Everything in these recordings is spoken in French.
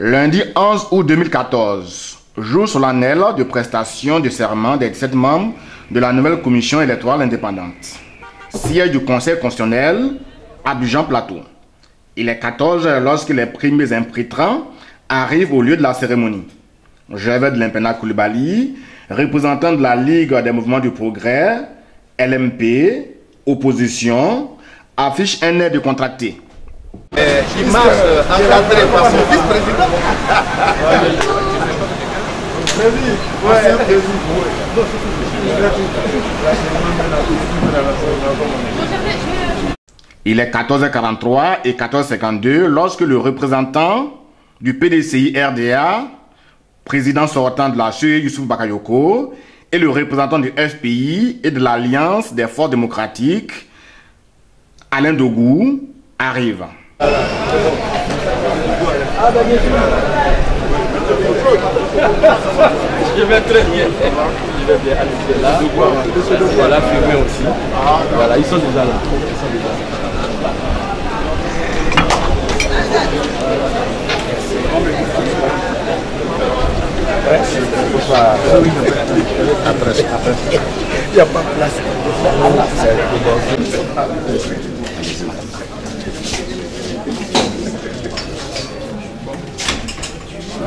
Lundi 11 août 2014, jour solennel de prestation de serment des 17 membres de la nouvelle commission électorale indépendante. Siège du Conseil constitutionnel, Abidjan-Plateau. Il est 14 h lorsque les premiers imprétrants arrivent au lieu de la cérémonie. Javed Limpena Coulibaly, représentant de la Ligue des mouvements du progrès, LMP, opposition, affiche un air décontracté. Il marche encadré par son vice-président. Il est 14h43 et 14h52 lorsque le représentant du PDCI RDA, président sortant de la CEI Youssouf Bakayoko, et le représentant du FPI et de l'Alliance des forces démocratiques, Alain Dogou, arrivent. Je vais très bien. Je vais bien aller là. Voilà, filmer aussi. Voilà, ils sont déjà là. Après. Il n'y a pas de place. «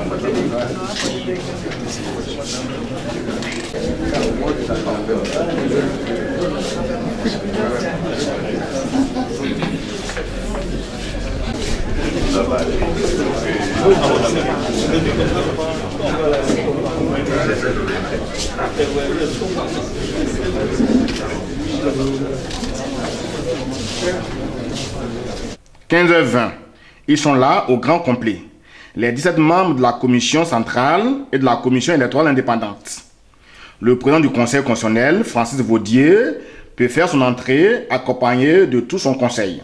15h20, ils sont là au grand complet. Les 17 membres de la commission centrale et de la commission électorale indépendante. Le président du Conseil constitutionnel, Francis Vaudier, peut faire son entrée accompagné de tout son conseil.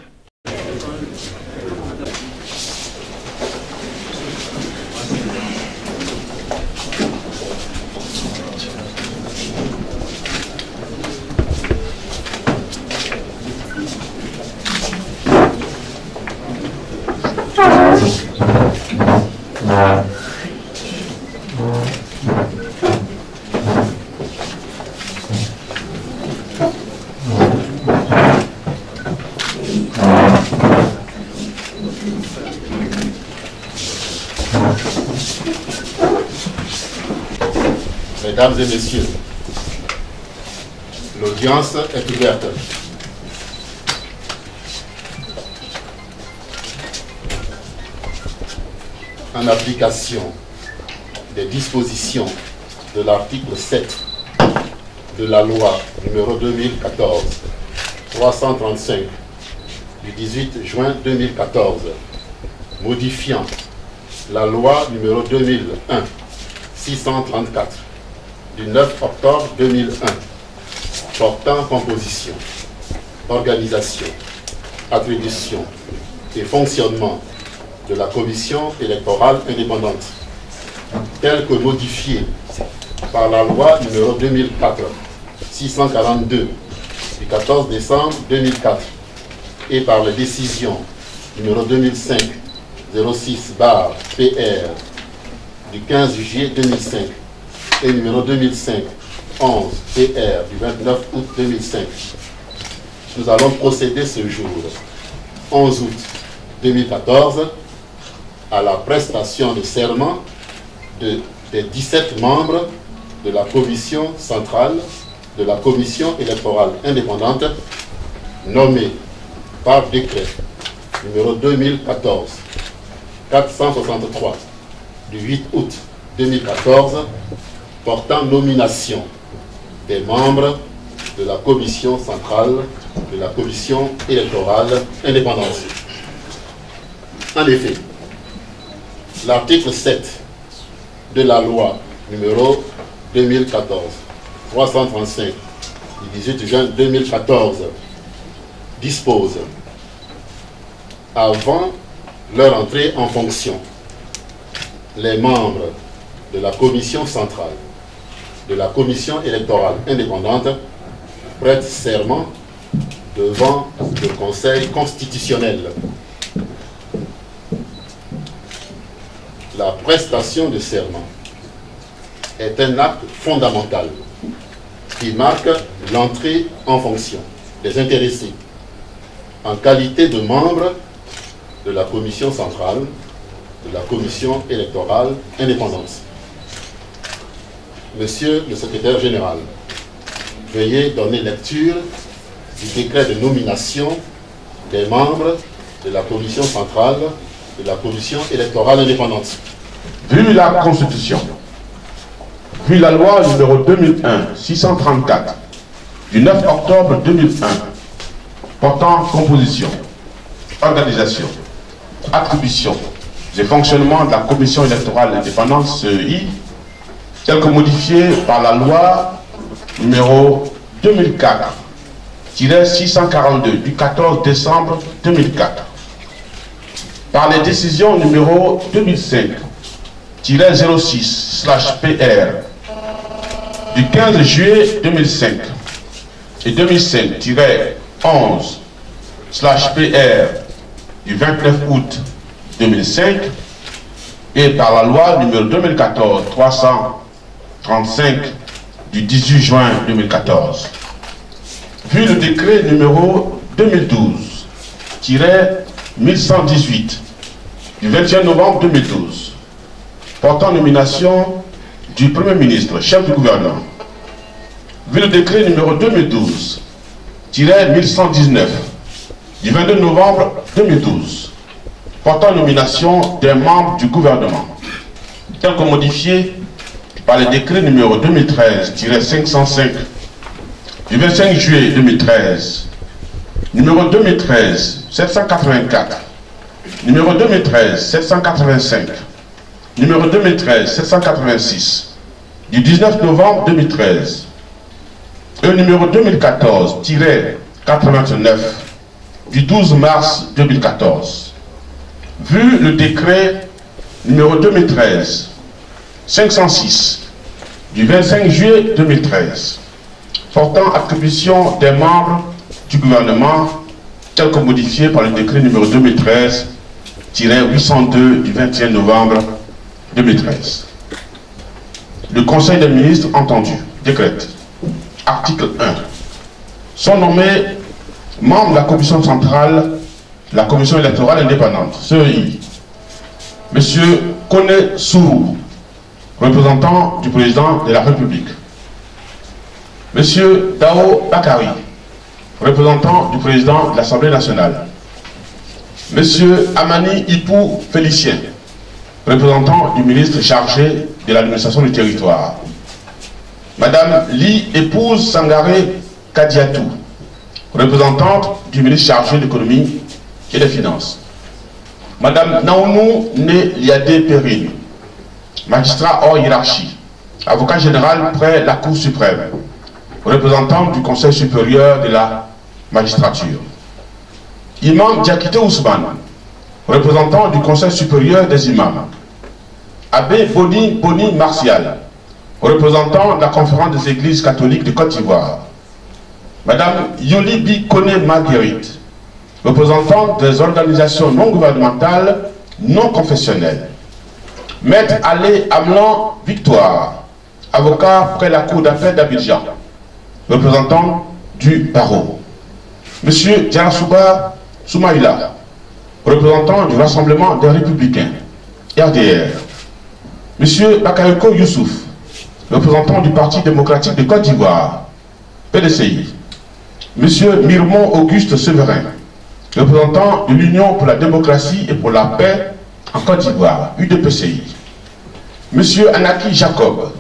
Mesdames et messieurs, l'audience est ouverte. En application des dispositions de l'article 7 de la loi numéro 2014-335 du 18 juin 2014, modifiant la loi numéro 2001-634 du 9 octobre 2001, portant composition, organisation, attribution et fonctionnement de la commission électorale indépendante, telle que modifiée par la loi numéro 2004-642 du 14 décembre 2004 et par les décisions numéro 2005-06/PR du 15 juillet 2005 et numéro 2005-11-PR du 29 août 2005. Nous allons procéder ce jour, 11 août 2014, à la prestation de serment des 17 membres de la commission centrale de la commission électorale indépendante nommée par décret numéro 2014-463 du 8 août 2014 portant nomination des membres de la commission centrale de la commission électorale indépendante. En effet, l'article 7 de la loi numéro 2014-335 du 18 juin 2014 dispose, avant leur entrée en fonction, les membres de la commission centrale de la commission électorale indépendante prêtent serment devant le Conseil constitutionnel. La prestation de serment est un acte fondamental qui marque l'entrée en fonction des intéressés en qualité de membres de la commission centrale de la commission électorale indépendante. Monsieur le secrétaire général, veuillez donner lecture du décret de nomination des membres de la commission centrale de la commission électorale indépendante. Vu la Constitution, vu la loi numéro 2001-634 du 9 octobre 2001 portant composition, organisation, attribution et fonctionnement de la commission électorale indépendante CEI, tel que modifié par la loi numéro 2004-642 du 14 décembre 2004, par les décisions numéro 2005-06/PR du 15 juillet 2005 et 2005-11/PR du 29 août 2005 et par la loi numéro 2014-335 du 18 juin 2014. Vu le décret numéro 2012-1118 du 21 novembre 2012 portant nomination du Premier ministre, chef du gouvernement. Vu le décret numéro 2012-1119 du 22 novembre 2012 portant nomination des membres du gouvernement, tel que modifié par le décret numéro 2013-505 du 25 juillet 2013, numéro 2013-784, numéro 2013-785, numéro 2013-786 du 19 novembre 2013 et numéro 2014-89 du 12 mars 2014. Vu le décret numéro 2013-506 du 25 juillet 2013 portant attribution des membres du gouvernement tel que modifié par le décret numéro 2013-802 du 21 novembre 2013. Le Conseil des ministres entendu décrète, article 1, sont nommés membres de la commission centrale, la commission électorale indépendante, CEI, M. Kone Sourou, représentant du président de la République, M. Dao Bakari, représentant du président de l'Assemblée nationale, M. Amani Ipou Félicien, représentant du ministre chargé de l'administration du territoire, Madame Li Épouse Sangaré Kadiatou, représentante du ministre chargé de l'économie et des finances, Madame Naounou Né Liadé Perrine, magistrat hors hiérarchie, avocat général près la Cour suprême, représentant du Conseil supérieur de la magistrature, Imam Diakité Ousmane, représentant du Conseil supérieur des imams, Abbé Boni Martial, représentant de la conférence des églises catholiques de Côte d'Ivoire, Madame Yolibi Kone Marguerite, représentante des organisations non gouvernementales non confessionnelles, Maître Alé Amlan Victoire, avocat près la Cour d'appel d'Abidjan, représentant du barreau, Monsieur Diarasouba Soumaïla, représentant du Rassemblement des Républicains, RDR, Monsieur Bakayoko Youssouf, représentant du Parti démocratique de Côte d'Ivoire, PDCI, Monsieur Mirmon Auguste Severin, représentant de l'Union pour la démocratie et pour la paix en Côte d'Ivoire, UDPCI, Monsieur Anaki Jacob,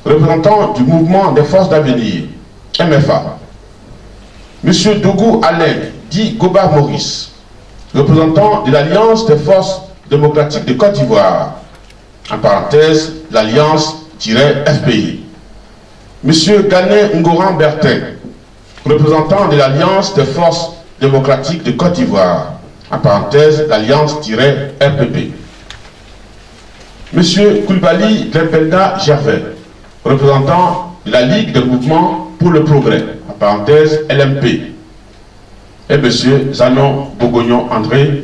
représentant du mouvement des forces d'avenir, MFA, Monsieur Dougou Alain, dit Goba Maurice, représentant de l'Alliance des forces démocratiques de Côte d'Ivoire, en parenthèse, l'Alliance-FPI, Monsieur Ganin Ngoran Bertin, représentant de l'Alliance des forces démocratiques de Côte d'Ivoire, en parenthèse, l'Alliance-RPP, Monsieur Koulibaly Lempelda Gervais, représentant de la Ligue des mouvements pour le progrès, en parenthèse, LMP, et Monsieur Zanon Bogognon André,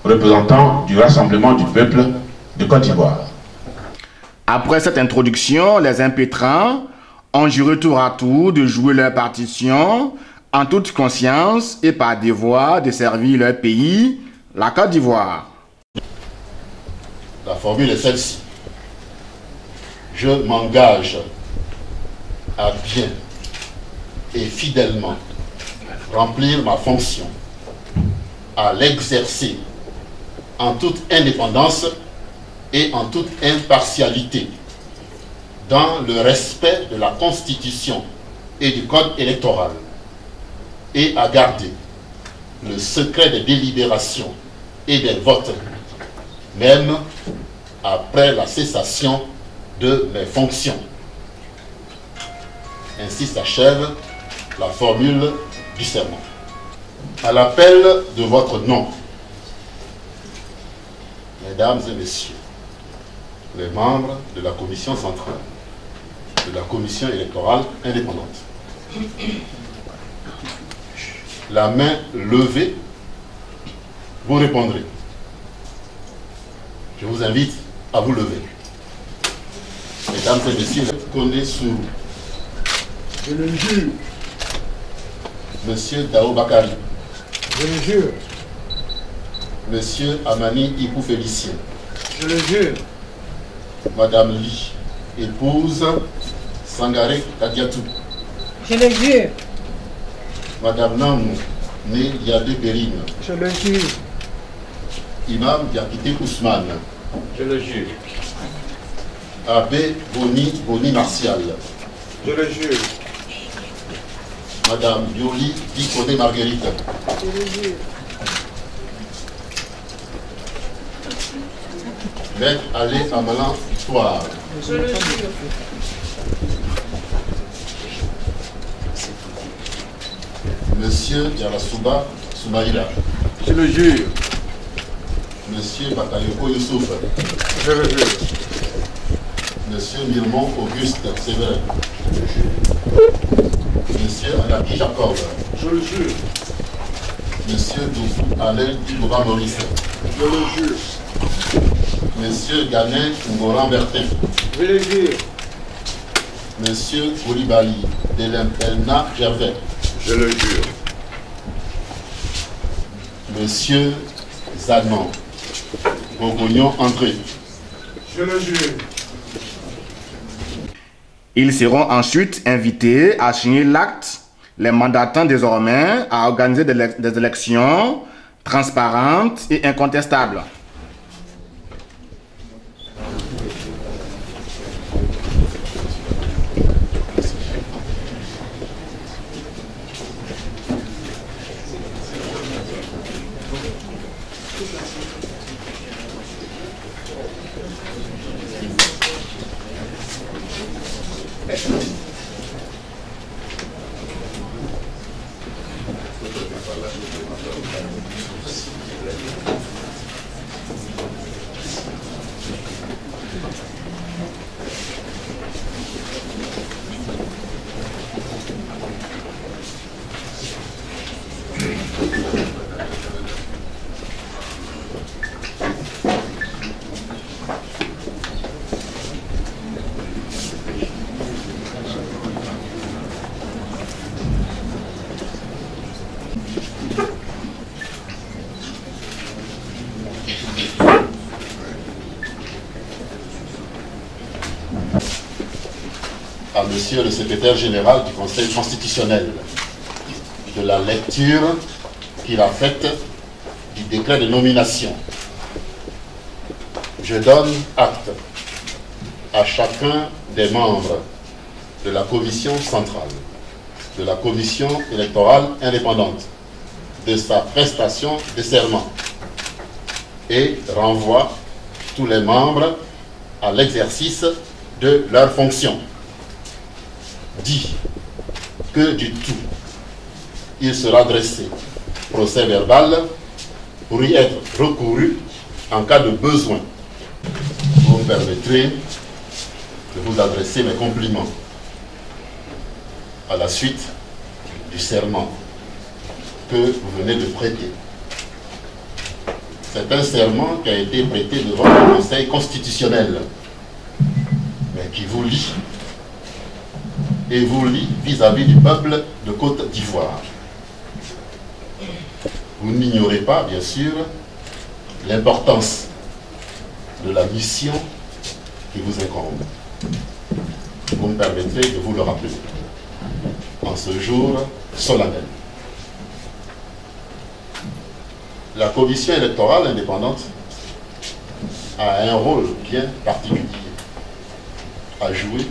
représentant du Rassemblement du peuple, de Côte d'Ivoire. Après cette introduction, les impétrants ont juré tour à tour de jouer leur partition en toute conscience et par devoir de servir leur pays, la Côte d'Ivoire. La formule est celle-ci. Je m'engage à bien et fidèlement remplir ma fonction, à l'exercer en toute indépendance et en toute impartialité, dans le respect de la Constitution et du Code électoral, et à garder le secret des délibérations et des votes, même après la cessation de mes fonctions. Ainsi s'achève la formule du serment. À l'appel de votre nom, mesdames et messieurs, les membres de la commission centrale, de la commission électorale indépendante, la main levée, vous répondrez. Je vous invite à vous lever. Mesdames et messieurs, Koné Sourou. Je le jure. Monsieur Dao Bakari. Je le jure. Monsieur Amani Ipou Félicien. Je le jure. Madame Li, épouse Sangaré Kadiatou. Je le jure. Madame Namou, née Yadé Perrine. Je le jure. Imam Diakité Ousmane. Je le jure. Abbé Boni Martial. Je le jure. Madame Yoli Dikone Marguerite. Je le jure. Maître Allé Amalan Touar. Je le jure. Monsieur Yarasuba Soumaïla. Je le jure. Monsieur Bakayoko Youssouf. Je le jure. Monsieur Mirmont Auguste Séverin. Monsieur Anaki Jacob. Je le jure. Monsieur Doubou Alain Dibouba Maurice. Je le jure. Monsieur Ganin Ngoran Bertin. Je le jure. Monsieur Koulibaly Delempelna Gervais. Je le jure. Monsieur Zanon Bogognon André. Je le jure. Ils seront ensuite invités à signer l'acte, les mandatant désormais à organiser des élections transparentes et incontestables. À Monsieur le secrétaire général du Conseil constitutionnel de la lecture qu'il a faite du décret de nomination. Je donne acte à chacun des membres de la commission centrale, de la commission électorale indépendante, de sa prestation de serment et renvoie tous les membres à l'exercice de leurs fonctions. Dit que du tout, il sera dressé procès verbal pour y être recouru en cas de besoin. Vous me permettrez de vous adresser mes compliments à la suite du serment que vous venez de prêter. C'est un serment qui a été prêté devant le Conseil constitutionnel, mais qui vous lie, et vous lie vis-à-vis du peuple de Côte d'Ivoire. Vous n'ignorez pas, bien sûr, l'importance de la mission qui vous incombe. Vous me permettrez de vous le rappeler en ce jour solennel. La commission électorale indépendante a un rôle bien particulier à jouer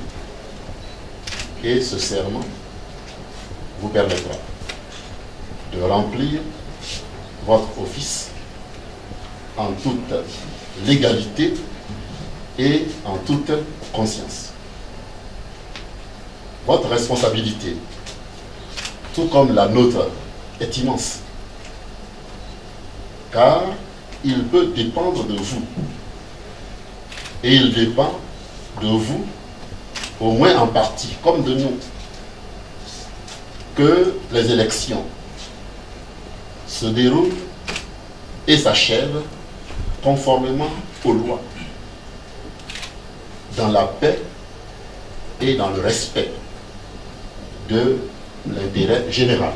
et ce serment vous permettra de remplir votre office en toute légalité et en toute conscience. Votre responsabilité, tout comme la nôtre, est immense, car il peut dépendre de vous, et il dépend de vous, au moins en partie, comme de nous, que les élections se déroulent et s'achèvent conformément aux lois, dans la paix et dans le respect de l'intérêt général.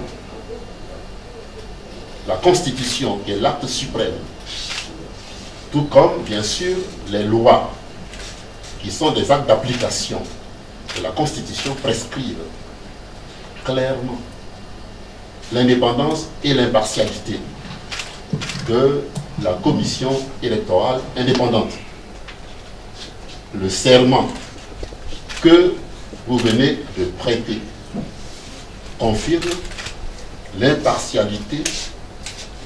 La Constitution, qui est l'acte suprême, tout comme, bien sûr, les lois, qui sont des actes d'application de la Constitution, prescrivent clairement l'indépendance et l'impartialité de la Commission électorale indépendante. Le serment que vous venez de prêter confirme l'impartialité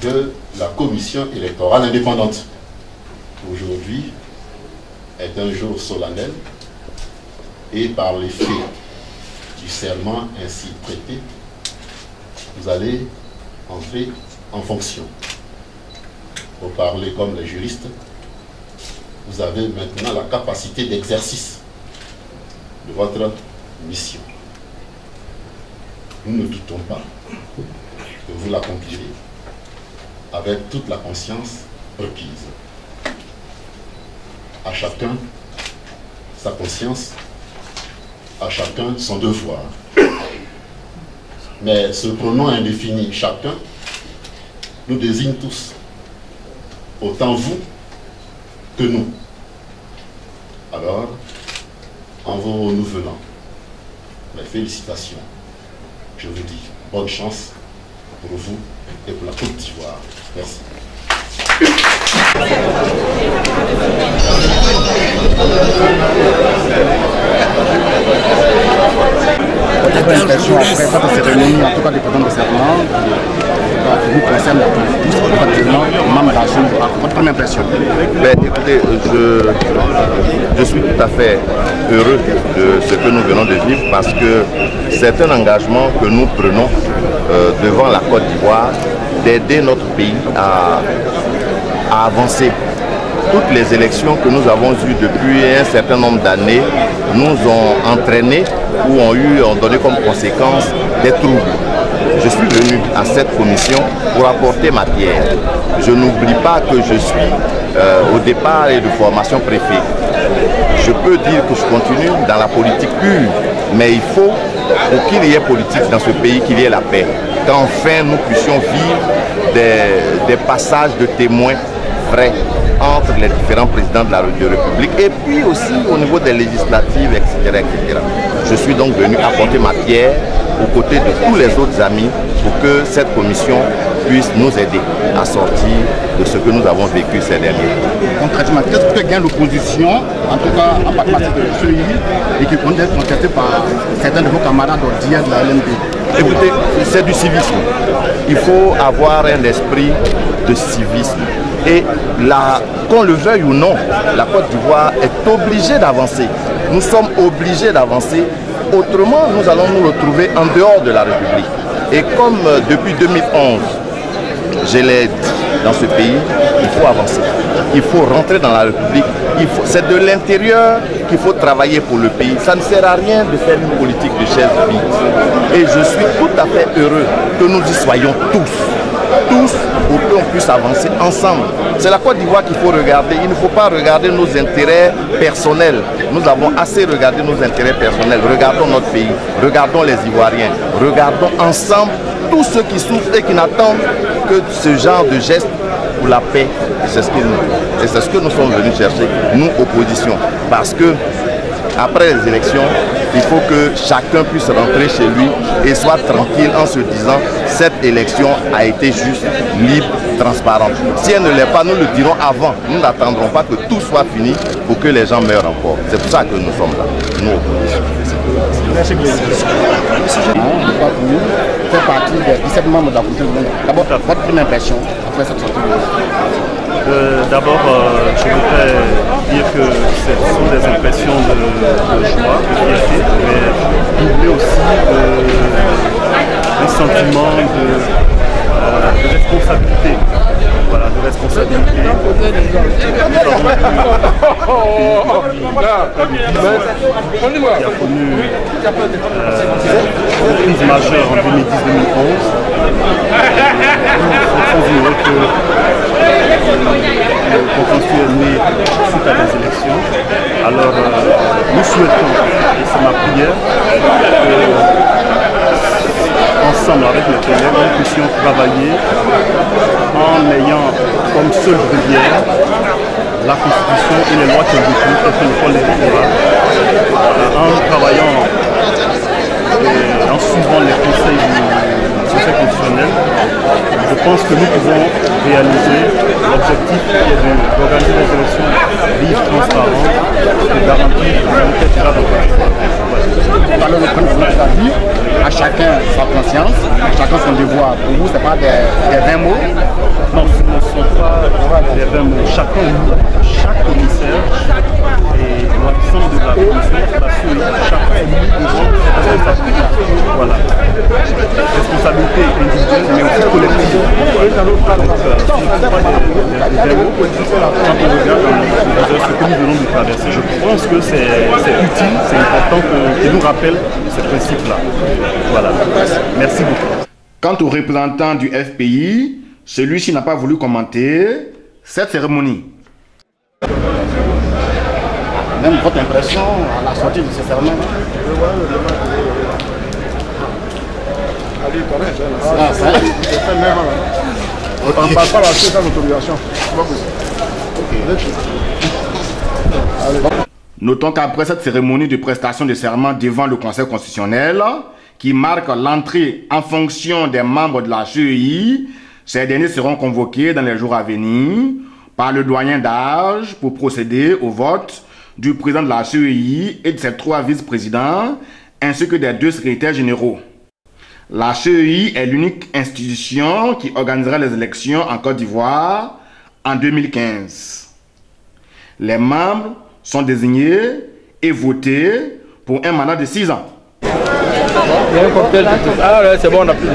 de la Commission électorale indépendante. Aujourd'hui est un jour solennel et par les faits du serment ainsi prêté, vous allez entrer en fonction. Pour parler comme les juristes, vous avez maintenant la capacité d'exercice de votre mission. Nous ne doutons pas que vous l'accomplirez avec toute la conscience requise. À chacun sa conscience, à chacun son devoir. Mais ce pronom indéfini, chacun, nous désigne tous, autant vous que nous. Alors, en vous renouvelant mes félicitations, je vous dis bonne chance pour vous et pour la Côte d'Ivoire. Merci. Votre impression après votre cérémonie, en tout cas du président de serment, qui vous concerne tous, actuellement, membre de la Chambre, votre première impression? Écoutez, je suis tout à fait heureux de ce que nous venons de vivre parce que c'est un engagement que nous prenons devant la Côte d'Ivoire d'aider notre pays à avancer. Toutes les élections que nous avons eues depuis un certain nombre d'années nous ont entraînés ou ont donné comme conséquence des troubles. Je suis venu à cette commission pour apporter ma pierre. Je n'oublie pas que je suis au départ et de formation préfet. Je peux dire que je continue dans la politique pure, mais il faut, pour qu'il y ait politique dans ce pays, qu'il y ait la paix. Qu'enfin nous puissions vivre des passages de témoins vrais entre les différents présidents de la République et puis aussi au niveau des législatives, etc., etc. Je suis donc venu apporter ma pierre aux côtés de tous les autres amis pour que cette commission puisse nous aider à sortir de ce que nous avons vécu ces derniers temps. Concrètement, qu'est-ce que gagne l'opposition, en tout cas en partie de celui et qui compte être contesté par certains de vos camarades d'hier de la LMP? Écoutez, c'est du civisme. Il faut avoir un esprit de civisme. Et qu'on le veuille ou non, la Côte d'Ivoire est obligée d'avancer. Nous sommes obligés d'avancer. Autrement, nous allons nous retrouver en dehors de la République. Et comme depuis 2011, je l'ai dit dans ce pays, il faut avancer. Il faut rentrer dans la République. C'est de l'intérieur qu'il faut travailler pour le pays. Ça ne sert à rien de faire une politique de chaise vide. Et je suis tout à fait heureux que nous y soyons tous. tous pour qu'on puisse avancer ensemble. C'est la Côte d'Ivoire qu'il faut regarder. Il ne faut pas regarder nos intérêts personnels. Nous avons assez regardé nos intérêts personnels. Regardons notre pays, regardons les Ivoiriens, regardons ensemble tous ceux qui souffrent et qui n'attendent que ce genre de geste pour la paix. C'est ce que nous sommes venus chercher, nous, opposition. Parce que après les élections, il faut que chacun puisse rentrer chez lui et soit tranquille en se disant cette élection a été juste, libre, transparente. Si elle ne l'est pas, nous le dirons avant. Nous n'attendrons pas que tout soit fini pour que les gens meurent encore. C'est pour ça que nous sommes là, nous, opposition. Merci beaucoup. Fait partie des 17 membres de la commission. D'abord, votre première impression après cette sortie de D'abord, je voudrais dire que ce sont des impressions de joie, de fierté, mais doublé aussi un sentiment de responsabilité. Voilà, de responsabilité. Il a connu une crise majeure en 2010-2011. Il faut dire que le contentieux est né suite à des élections. Alors, nous souhaitons, et c'est ma prière, ensemble avec les collègues, nous puissions travailler en ayant comme seule rivière la Constitution et les lois qui ont découlent, telles que le code électoral, en travaillant et en suivant les conseils du Conseil constitutionnel. Je pense que nous pouvons réaliser l'objectif qui est d'organiser des élections libres, transparentes, de garantir une tête grave. Alors, le président a dit à chacun sa conscience, à chacun son devoir. Pour vous, ce n'est pas des 20 mots? Non, ce ne sont pas des 20 mots. Chaque commissaire et l'ensemble de la commission, chacun est mis devant cette responsabilité. Voilà. Responsabilité individuelle, mais aussi collective. Donc, ce ne sont pas des 20 mots. Quand on regarde ce que nous venons de traverser, je pense que c'est utile, c'est important qu'il nous rappelle ces principes-là. Voilà. Merci beaucoup. Quant au représentant du FPI, celui-ci n'a pas voulu commenter cette cérémonie. Même votre impression à la sortie de ce serment? On ne parle pas là-dessus sans autorisation. Notons qu'après cette cérémonie de prestation de serment devant le Conseil constitutionnel, qui marque l'entrée en fonction des membres de la CEI, ces derniers seront convoqués dans les jours à venir par le doyen d'âge pour procéder au vote du président de la CEI et de ses 3 vice-présidents, ainsi que des 2 secrétaires généraux. La CEI est l'unique institution qui organisera les élections en Côte d'Ivoire en 2015. Les membres sont désignés et votés pour un mandat de 6 ans. Il y a un cocktail. Ah ouais, c'est bon, on a plus.